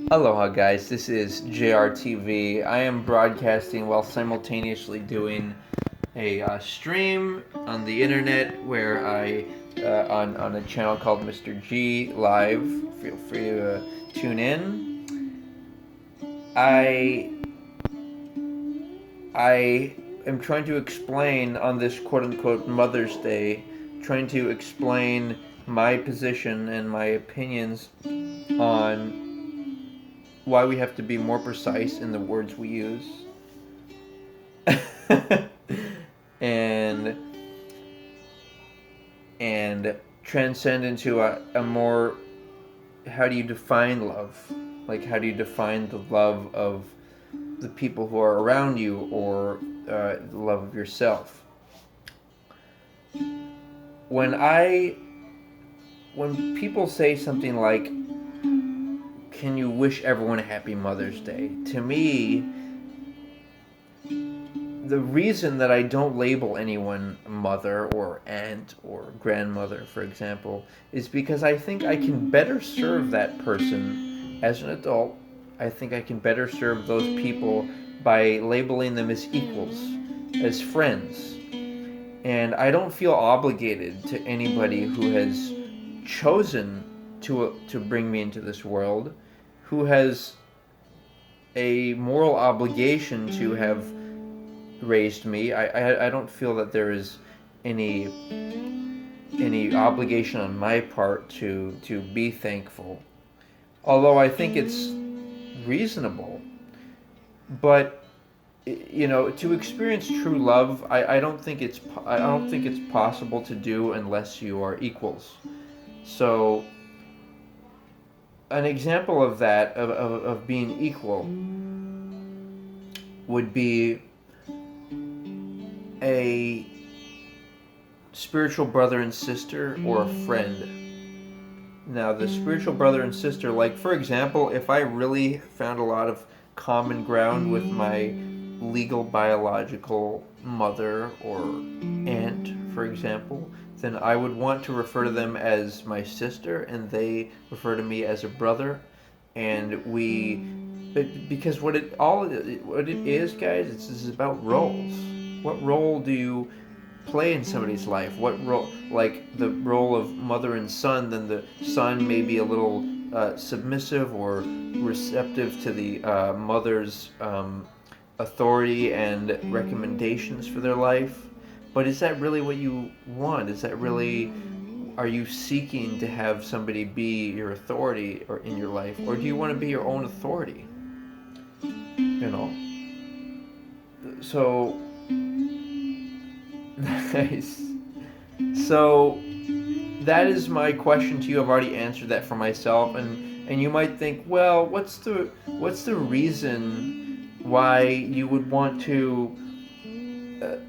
Aloha, guys. This is JRTV. I am broadcasting while simultaneously doing a stream on the internet where on a channel called Mr. G Live. Feel free to tune in. I I am trying to explain on this quote unquote Mother's Day, trying to explain my position and my opinions on why we have to be more precise in the words we use. and and transcend into a more, how do you define love? Like, how do you define the love of the people who are around you, or the love of yourself? When I when people say something like, "Can you wish everyone a happy Mother's Day?" To me, the reason that I don't label anyone mother or aunt or grandmother, for example, is because I think I can better serve that person as an adult. I think I can better serve those people by labeling them as equals, as friends. And I don't feel obligated to anybody who has chosen to bring me into this world, who has a moral obligation to have raised me. I don't feel that there is any obligation on my part to be thankful. Although I think it's reasonable. But to experience true love, I don't think it's possible to do unless you are equals. So an example of that, of being equal, would be a spiritual brother and sister, or a friend. Now, the spiritual brother and sister, like, for example, if I really found a lot of common ground with my legal biological mother or aunt, for example, then I would want to refer to them as my sister, and they refer to me as a brother. And because what it is, guys, it's about roles. What role do you play in somebody's life? What role, like the role of mother and son, then the son may be a little submissive or receptive to the mother's authority and recommendations for their life. But is that really what you want? Is that really, are you seeking to have somebody be your authority or in your life, or do you want to be your own authority? You know. So nice. So that is my question to you. I've already answered that for myself, and you might think, well, what's the reason why you would want to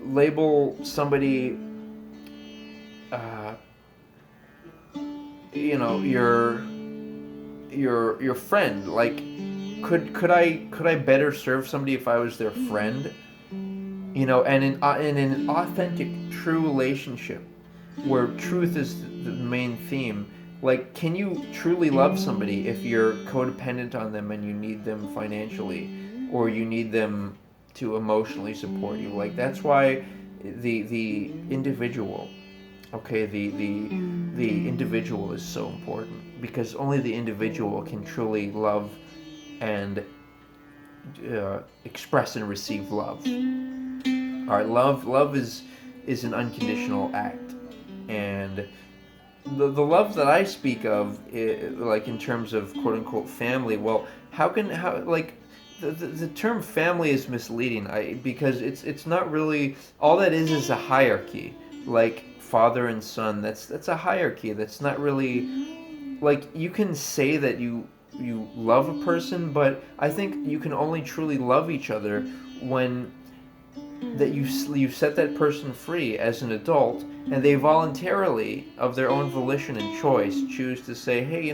label somebody, uh, your friend? Like, could I better serve somebody if I was their friend? And in an authentic, true relationship where truth is the main theme, like, can you truly love somebody if you're codependent on them and you need them financially, or you need them to emotionally support you? Like, that's why the individual, okay, the individual is so important, because only the individual can truly love and express and receive love. All right, love is an unconditional act, and the love that I speak of, like in terms of quote unquote family. Well, how like the term family is misleading. Because it's not really, all that is a hierarchy, like father and son. That's a hierarchy. That's not really, like, you can say that you love a person, but I think you can only truly love each other when that you set that person free as an adult, and they voluntarily, of their own volition and choice, choose to say, hey,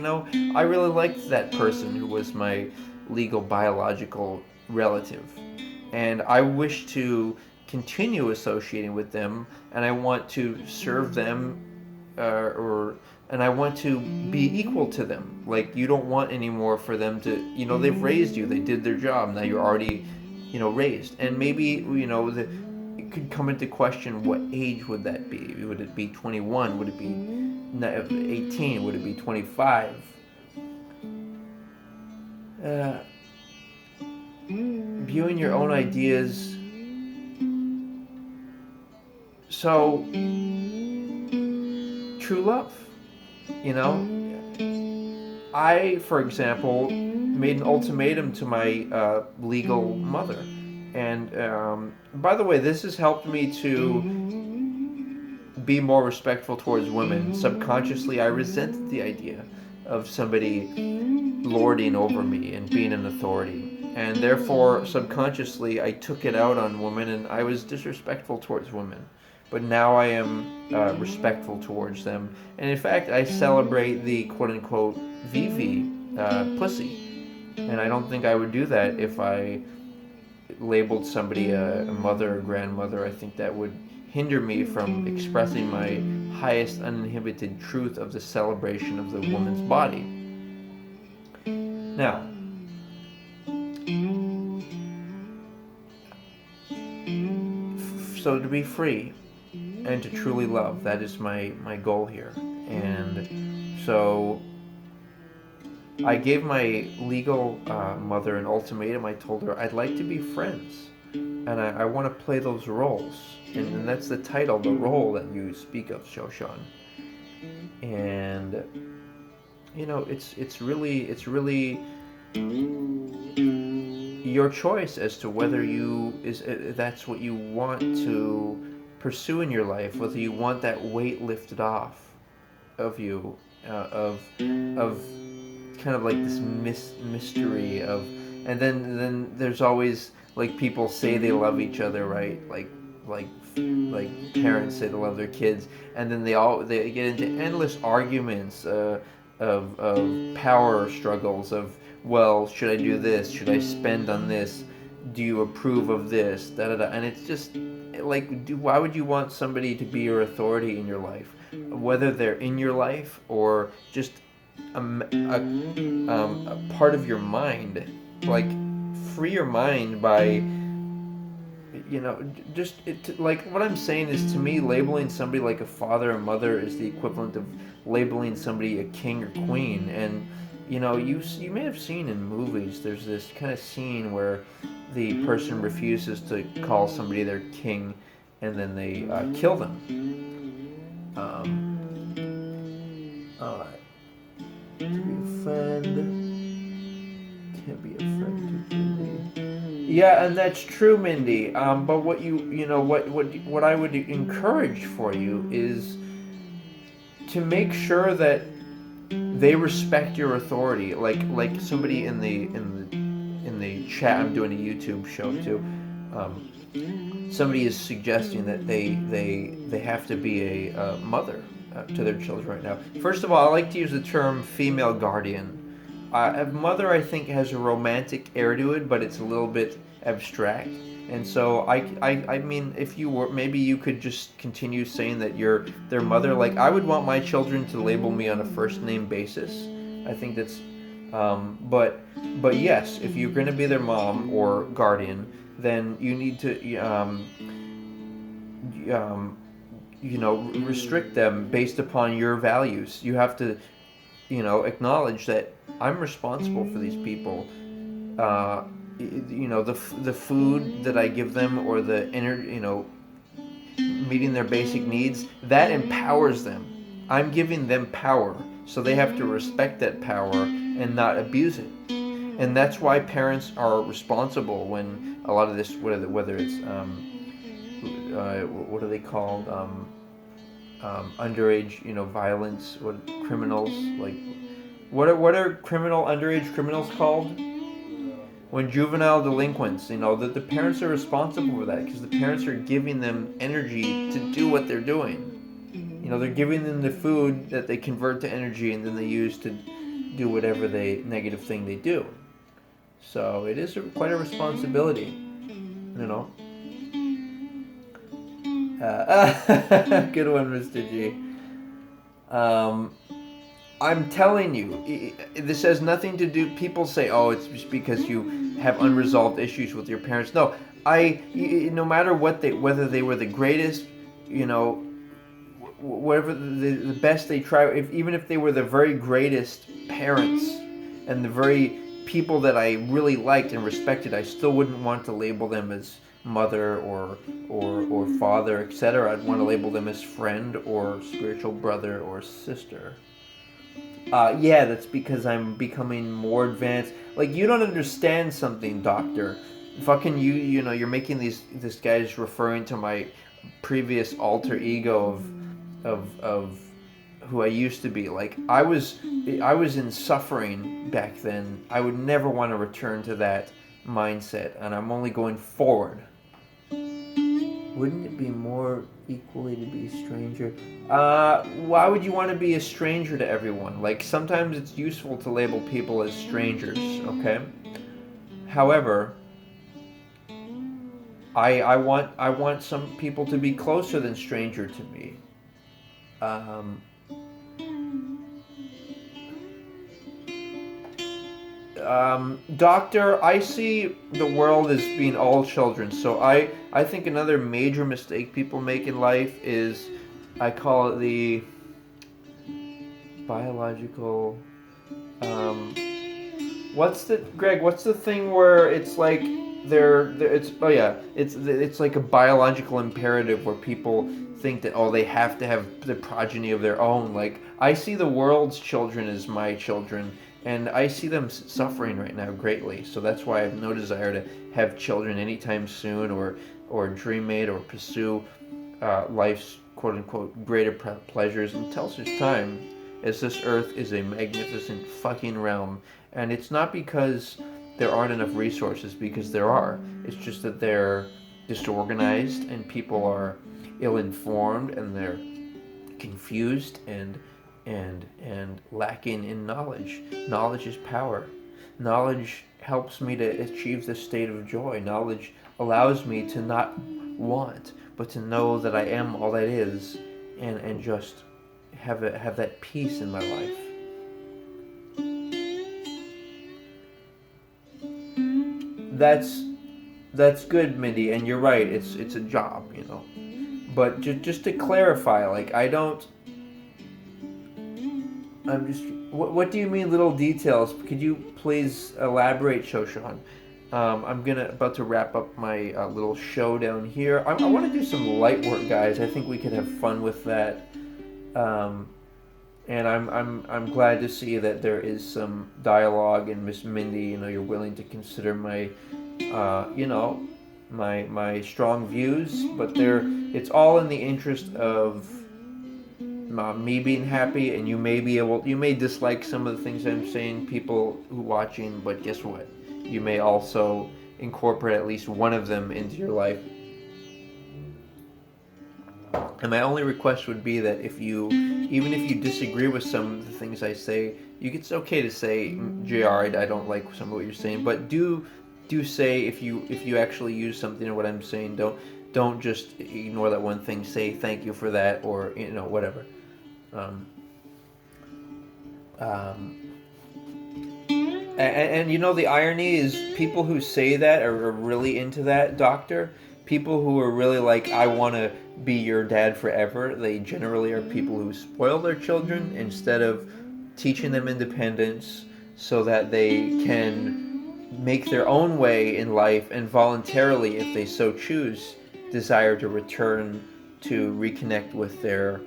I really liked that person who was my legal biological relative, and I wish to continue associating with them, and I want to serve them, or and I want to be equal to them. Like, you don't want anymore for them to, they've raised you, they did their job, now you're already, raised. And maybe, it could come into question, what age would that be? Would it be 21? Would it be 18? Would it be 25? Viewing your own ideas. So, true love. I, for example, made an ultimatum to my legal mother. And by the way, this has helped me to be more respectful towards women. Subconsciously, I resented the idea of somebody lording over me and being an authority. And therefore, subconsciously, I took it out on women, and I was disrespectful towards women. But now I am respectful towards them. And in fact, I celebrate the quote-unquote VV pussy. And I don't think I would do that if I labeled somebody a mother or grandmother. I think that would hinder me from expressing my highest uninhibited truth of the celebration of the woman's body. Now, so to be free and to truly love, that is my goal here. And so I gave my legal mother an ultimatum. I told her I'd like to be friends, and I want to play those roles. And that's the title, the role that you speak of, Shoshan. And it's really your choice as to whether that's what you want to pursue in your life, whether you want that weight lifted off of you, of kind of like this mystery of, and then there's always, like, people say they love each other, right? Like parents say they love their kids, and then they get into endless arguments of power struggles of, well, should I do this? Should I spend on this? Do you approve of this? Da da da. And it's just like, why would you want somebody to be your authority in your life, whether they're in your life or just a part of your mind? Like, free your mind by, like, what I'm saying is, to me, labeling somebody like a father or mother is the equivalent of labeling somebody a king or queen. And you may have seen in movies, there's this kind of scene where the person refuses to call somebody their king, and then they kill them. To be a friend, can't be a friend to Mindy. Yeah, and that's true, Mindy. But what what I would encourage for you is to make sure that they respect your authority. Like somebody in the chat, I'm doing a YouTube show too. Somebody is suggesting that they have to be a mother to their children right now. First of all, I like to use the term female guardian. A mother, I think, has a romantic air to it, but it's a little bit abstract. And so I mean, if you were, maybe you could just continue saying that you're their mother. Like, I would want my children to label me on a first name basis. I think that's, but yes, if you're going to be their mom or guardian, then you need to, restrict them based upon your values. You have to, acknowledge that I'm responsible for these people. The food that I give them, or the meeting their basic needs, that empowers them. I'm giving them power, so they have to respect that power and not abuse it. And that's why parents are responsible when a lot of this, whether it's what are they called, underage, violence, or criminals, like, what are underage criminals called? When juvenile delinquents, that the parents are responsible for that, because the parents are giving them energy to do what they're doing. They're giving them the food that they convert to energy, and then they use to do whatever negative thing they do. So it is quite a responsibility, Good one, Mr. G. I'm telling you, this has nothing to do. People say, "Oh, it's just because you have unresolved issues with your parents." No, no matter what whether they were the greatest, you know, whatever the best they try, even if they were the very greatest parents and the very people that I really liked and respected, I still wouldn't want to label them as mother or father, etc. I'd want to label them as friend or spiritual brother or sister. Yeah, that's because I'm becoming more advanced. Like, you don't understand something, doctor. Fucking you know, you're making this guy's referring to my previous alter ego of who I used to be. Like, I was in suffering back then. I would never want to return to that mindset, and I'm only going forward. Wouldn't it be more equally to be a stranger? Why would you want to be a stranger to everyone? Like, sometimes it's useful to label people as strangers, okay? However, I want some people to be closer than stranger to me. Um, Doctor, I see the world as being all children. So I think another major mistake people make in life is, I call it the biological. Um, what's the Greg? What's the thing where it's like it's oh yeah, it's like a biological imperative where people think that, oh, they have to have the progeny of their own. Like, I see the world's children as my children, and I see them suffering right now greatly. So that's why I have no desire to have children anytime soon, or dream mate, or pursue life's quote unquote greater pleasures until such time as this earth is a magnificent fucking realm. And it's not because there aren't enough resources, because there are. It's just that they're disorganized and people are ill-informed and they're confused and lacking in knowledge. Knowledge is power. Knowledge helps me to achieve this state of joy. Knowledge allows me to not want, but to know that I am all that is, and just have that peace in my life. That's that's good, Mindy, and you're right. It's a job, you know. But just to clarify, like, I don't. I'm just. What do you mean, little details? Could you please elaborate, Shoshan? I'm gonna about to wrap up my little show down here. I want to do some light work, guys. I think we could have fun with that. Um, and I'm glad to see that there is some dialogue, and Miss Mindy, you know, you're willing to consider my, you know, my strong views, but it's all in the interest of me being happy, and you may dislike some of the things I'm saying, people who watching, but guess what? You may also incorporate at least one of them into your life. And my only request would be that even if you disagree with some of the things I say, it's okay to say, JR, I don't like some of what you're saying, but do say if you actually use something of what I'm saying. Don't just ignore that one thing. Say thank you for that, or whatever. Um, um, and the irony is, people who say that are really into that, doctor. People who are really like, I want to be your dad forever, they generally are people who spoil their children instead of teaching them independence so that they can make their own way in life, and voluntarily, if they so choose, desire to return to reconnect with their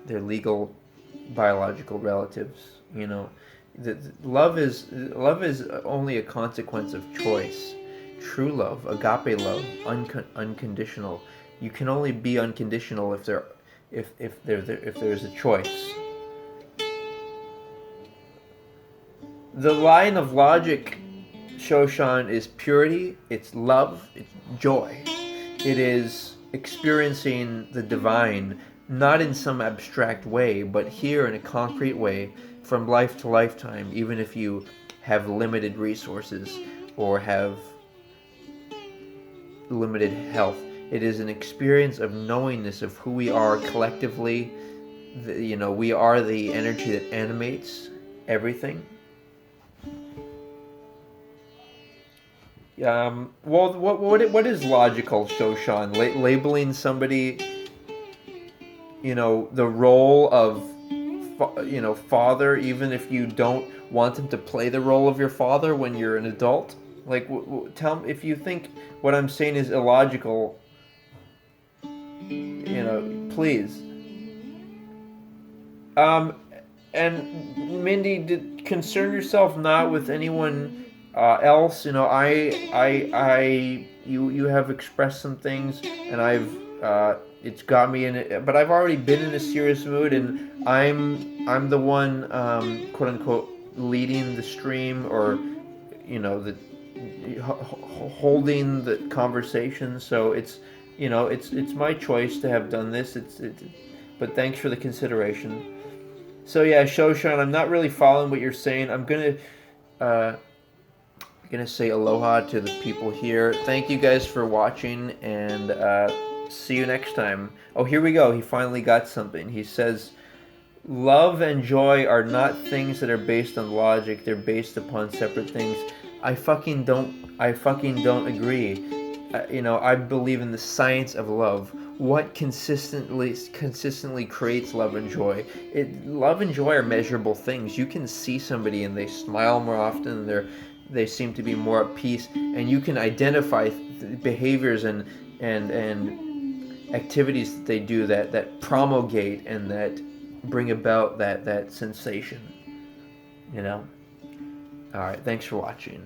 legal biological relatives. Love is only a consequence of choice. True love, agape love, unconditional. You can only be unconditional if there's a choice. The line of logic, Shoshan, is purity. It's love. It's joy. It is experiencing the divine, not in some abstract way, but here in a concrete way, from life to lifetime, even if you have limited resources or have limited health. It is an experience of knowingness of who we are collectively, we are the energy that animates everything. Well, what is logical, Shoshan? Labeling somebody, the role of, father, even if you don't want them to play the role of your father when you're an adult. Like, tell me if you think what I'm saying is illogical. Please. Um, and Mindy, concern yourself not with anyone else. You have expressed some things, and it's got me in it. But I've already been in a serious mood, and I'm the one, quote unquote, leading the stream, or the holding the conversation. So it's my choice to have done this. But thanks for the consideration. So yeah, Shoshan, I'm not really following what you're saying. Uh, gonna say aloha to the people here. Thank you guys for watching, and see you next time. Oh, here we go. He finally got something. He says, "Love and joy are not things that are based on logic. They're based upon separate things." I fucking don't. I fucking don't agree. I believe in the science of love. What consistently creates love and joy? Love and joy are measurable things. You can see somebody and they smile more often. They seem to be more at peace, and you can identify behaviors and activities that they do that promulgate and that bring about that sensation. All right. Thanks for watching.